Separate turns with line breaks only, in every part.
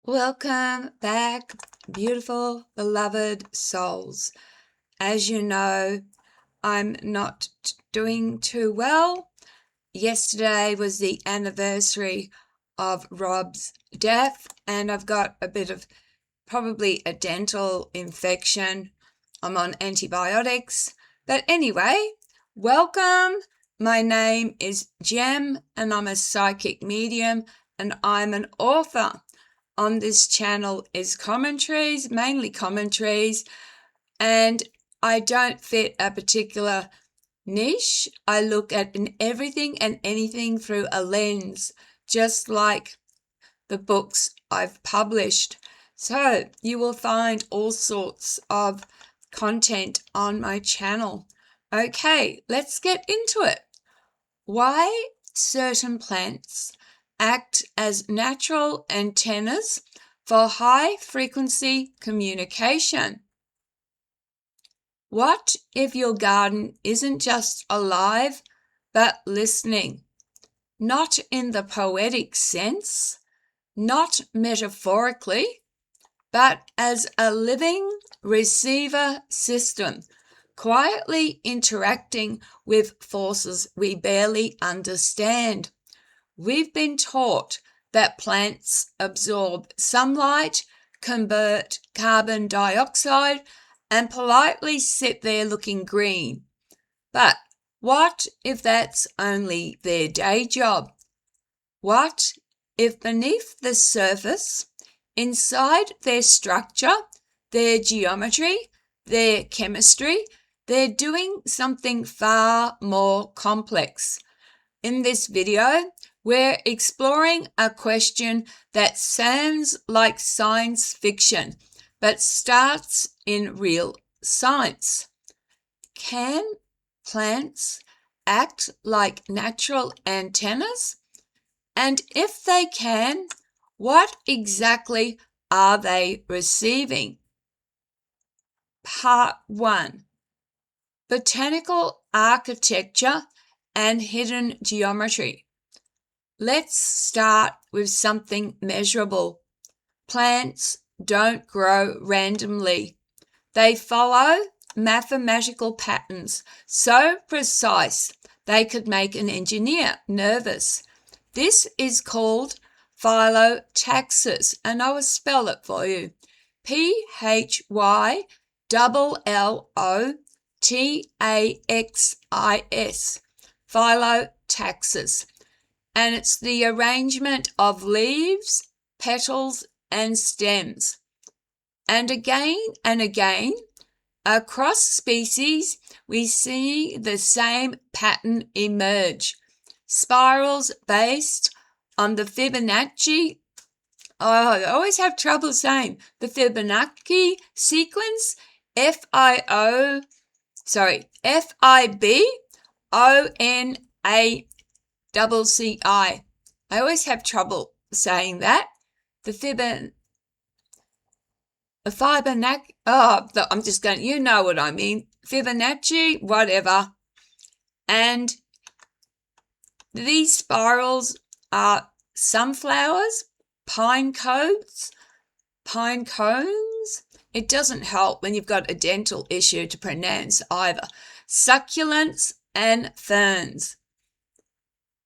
Welcome back, beautiful, beloved souls. As you know, I'm not doing too well. Yesterday was the anniversary of Rob's death, and I've got a bit of probably a dental infection. I'm on antibiotics. But anyway, welcome. My name is Jem, and I'm a psychic medium, and I'm an author. On this channel is commentaries, mainly commentaries, and I don't fit a particular niche. I look at everything and anything through a lens, just like the books I've published. So you will find all sorts of content on my channel. Okay, let's get into it. Why certain plants act as natural antennas for high-frequency communication. What if your garden isn't just alive, but listening? Not in the poetic sense, not metaphorically, but as a living receiver system, quietly interacting with forces we barely understand. We've been taught that plants absorb sunlight, convert carbon dioxide, and politely sit there looking green. But what if that's only their day job? What if beneath the surface, inside their structure, their geometry, their chemistry, they're doing something far more complex? In this video, we're exploring a question that sounds like science fiction, but starts in real science. Can plants act like natural antennas? And if they can, what exactly are they receiving? Part 1. Botanical architecture and hidden geometry. Let's start with something measurable. Plants don't grow randomly. They follow mathematical patterns so precise they could make an engineer nervous. This is called phyllotaxis, and I will spell it for you. Phyllotaxis. Phyllotaxis. And it's the arrangement of leaves, petals, and stems. And again, across species, we see the same pattern emerge. Spirals based on the Fibonacci. I always have trouble saying the Fibonacci sequence. FIBONACI. I always have trouble saying that. The Fibonacci. I'm just going, you know what I mean. Fibonacci, whatever. And these spirals are sunflowers, pine cones. It doesn't help when you've got a dental issue to pronounce either. Succulents and ferns.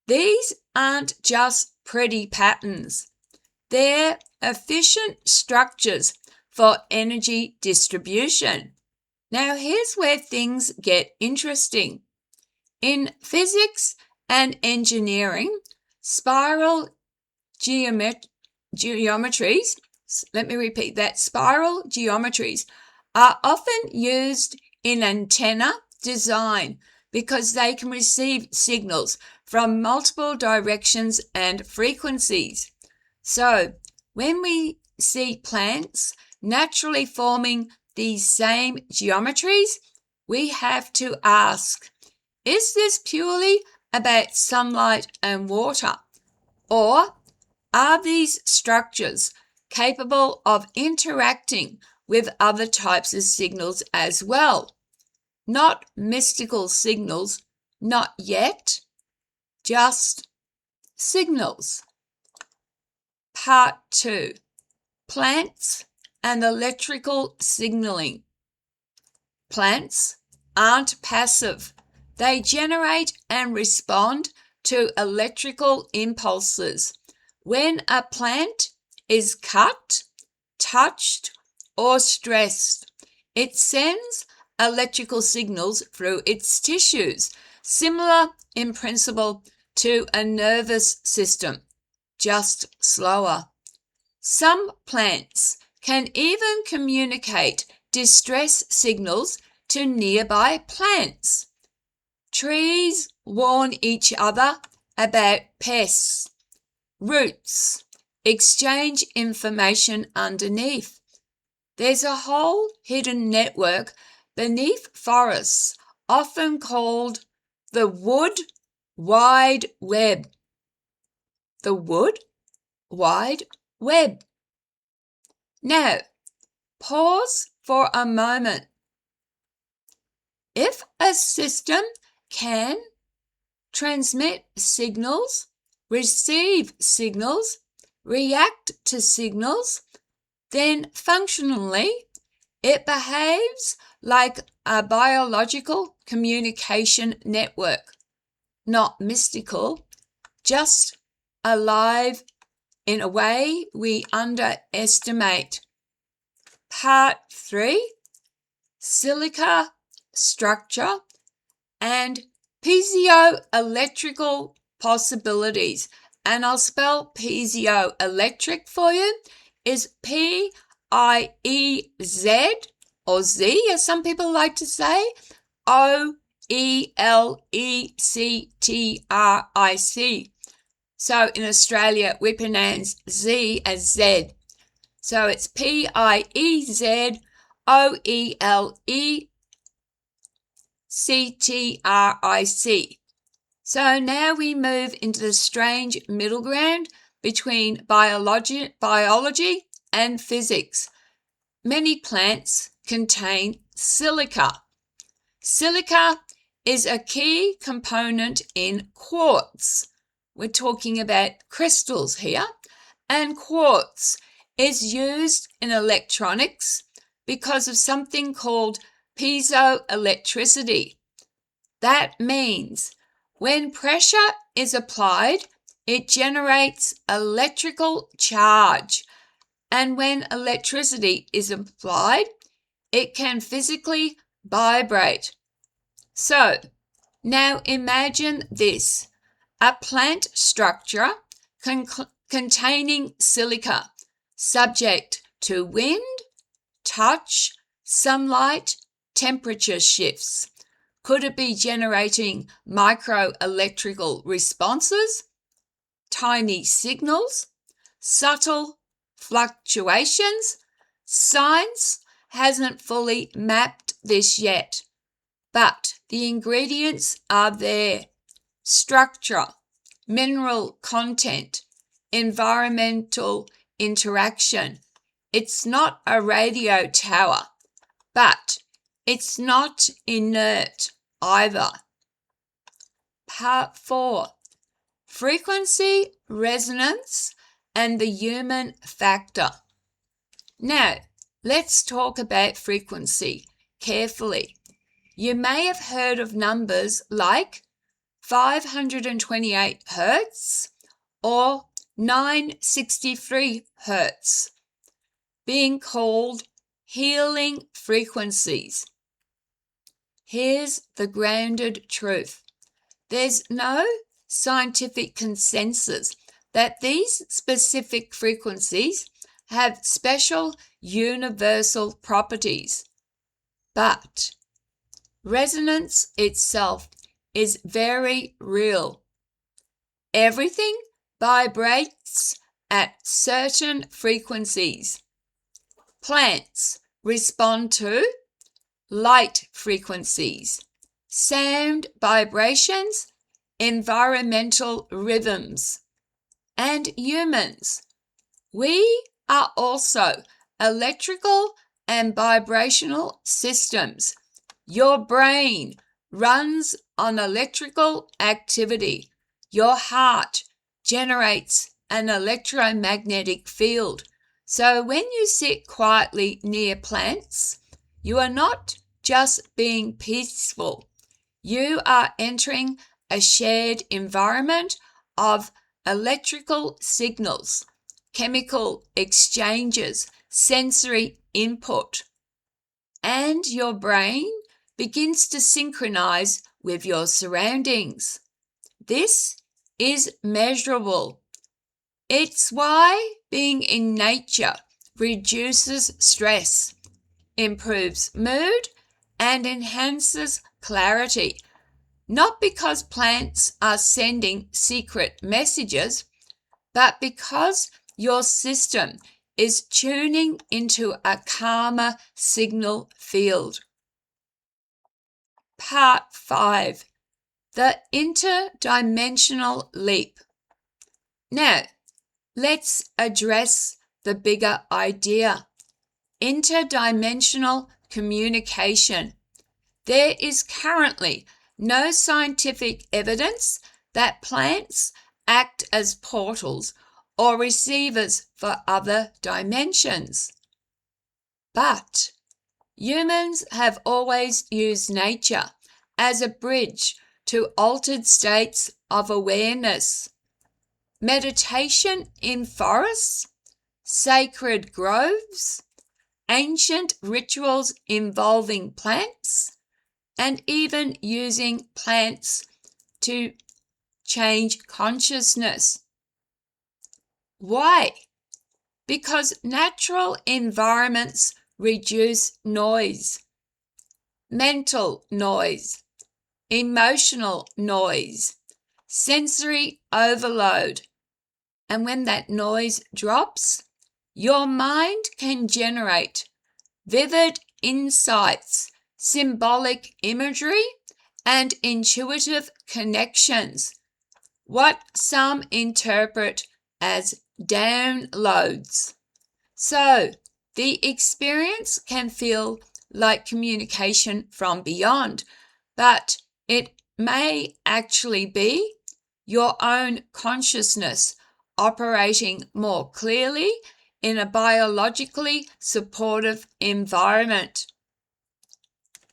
These aren't just pretty patterns. They're efficient structures for energy distribution. Now here's where things get interesting. In physics and engineering, spiral geometries, let me repeat that, spiral geometries are often used in antenna design because they can receive signals from multiple directions and frequencies. So when we see plants naturally forming these same geometries, we have to ask, is this purely about sunlight and water? Or are these structures capable of interacting with other types of signals as well? Not mystical signals, not yet, just signals. Part 2. Plants and electrical signaling. Plants aren't passive. They generate and respond to electrical impulses. When a plant is cut, touched, or stressed, it sends electrical signals through its tissues, similar in principle to a nervous system, just slower. Some plants can even communicate distress signals to nearby plants. Trees warn each other about pests. Roots exchange information underneath. There's a whole hidden network beneath forests, often called the Wood Wide Web. The Wood Wide Web. Now, pause for a moment. If a system can transmit signals, receive signals, react to signals, then functionally it behaves like a biological communication network. Not mystical, just alive in a way we underestimate. Part 3, Silica Structure and Piezoelectrical Possibilities. And I'll spell piezoelectric for you, is P-I-E-Z, or Z as some people like to say, O-E-L-E-C-T-R-I-C. So in Australia, we pronounce Z as Z. So it's P-I-E-Z-O-E-L-E-C-T-R-I-C. So now we move into the strange middle ground between biology and physics. Many plants contain silica. Silica is a key component in quartz. We're talking about crystals here. And quartz is used in electronics because of something called piezoelectricity. That means when pressure is applied, it generates electrical charge. And when electricity is applied, it can physically vibrate. So, now imagine this. A plant structure containing silica, subject to wind, touch, sunlight, temperature shifts. Could it be generating microelectrical responses, tiny signals, subtle fluctuations? Science hasn't fully mapped this yet, but the ingredients are there. Structure, mineral content, environmental interaction. It's not a radio tower, but it's not inert either. Part 4, frequency, resonance, and the human factor. Now, let's talk about frequency carefully. You may have heard of numbers like 528 Hertz or 963 Hertz being called healing frequencies. Here's the grounded truth. There's no scientific consensus that these specific frequencies have special universal properties. But resonance itself is very real. Everything vibrates at certain frequencies. Plants respond to light frequencies, sound vibrations, environmental rhythms. And humans, we are also electrical and vibrational systems. Your brain runs on electrical activity. Your heart generates an electromagnetic field. So when you sit quietly near plants, you are not just being peaceful. You are entering a shared environment of electrical signals, chemical exchanges, sensory input, and your brain begins to synchronize with your surroundings. This is measurable. It's why being in nature reduces stress, improves mood, and enhances clarity. Not because plants are sending secret messages, but because your system is tuning into a calmer signal field. Part 5. The Interdimensional Leap. Now, let's address the bigger idea. Interdimensional communication. There is currently no scientific evidence that plants act as portals or receivers for other dimensions. But humans have always used nature as a bridge to altered states of awareness. Meditation in forests, sacred groves, ancient rituals involving plants, and even using plants to change consciousness. Why? Because natural environments reduce noise, mental noise, emotional noise, sensory overload. And when that noise drops, your mind can generate vivid insights, symbolic imagery, and intuitive connections, what some interpret as downloads. So, the experience can feel like communication from beyond, but it may actually be your own consciousness operating more clearly in a biologically supportive environment.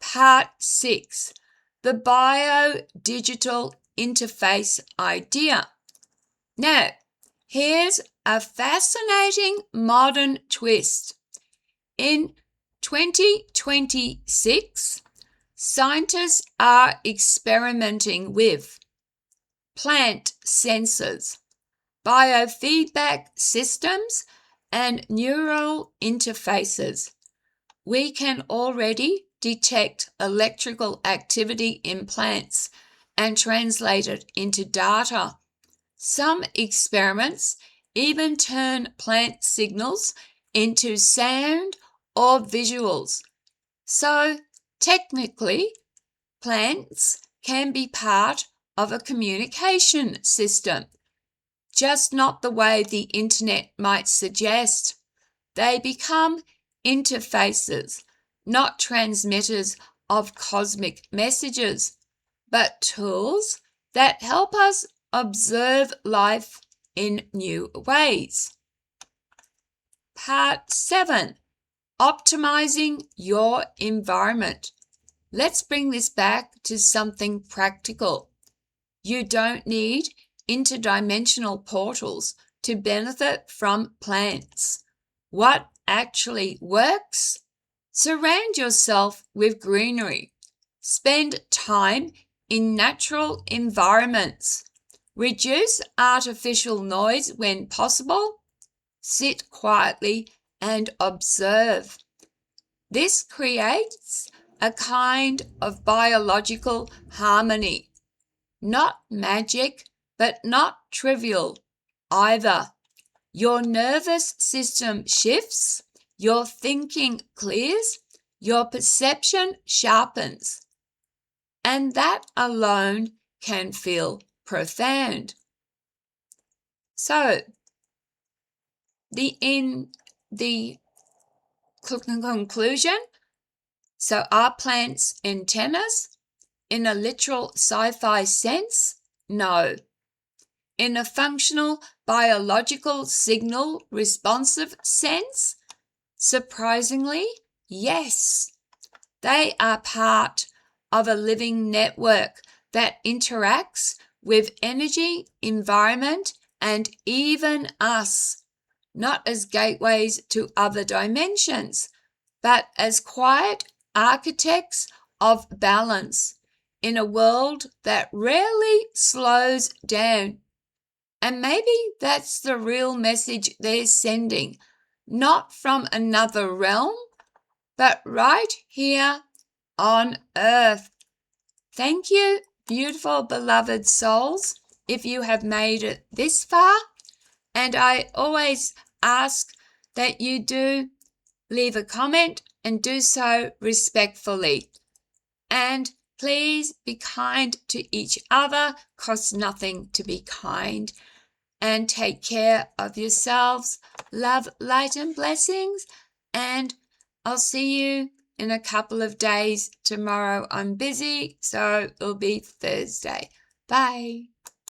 Part 6. The Biodigital Interface Idea. Now, here's a fascinating modern twist. In 2026, scientists are experimenting with plant sensors, biofeedback systems, and neural interfaces. We can already detect electrical activity in plants and translate it into data. Some experiments even turn plant signals into sound or visuals. So, technically, plants can be part of a communication system, just not the way the internet might suggest. They become interfaces, not transmitters of cosmic messages, but tools that help us observe life in new ways. Part 7. Optimizing your environment. Let's bring this back to something practical. You don't need interdimensional portals to benefit from plants. What actually works? Surround yourself with greenery. Spend time in natural environments. Reduce artificial noise when possible. Sit quietly and observe. This creates a kind of biological harmony. Not magic, but not trivial either. Your nervous system shifts, your thinking clears, your perception sharpens. And that alone can feel profound. So, in the conclusion, so are plants antennas? In a literal sci-fi sense, no. in a functional biological signal responsive sense? Surprisingly, yes. They are part of a living network that interacts with energy, environment, and even us, not as gateways to other dimensions, but as quiet architects of balance in a world that rarely slows down. And maybe that's the real message they're sending, not from another realm, but right here on Earth. Thank you, beautiful, beloved souls, if you have made it this far. And I always ask that you do leave a comment and do so respectfully. And please be kind to each other. Costs nothing to be kind. And take care of yourselves. Love, light, and blessings. And I'll see you in a couple of days. Tomorrow I'm busy, so it'll be Thursday. Bye.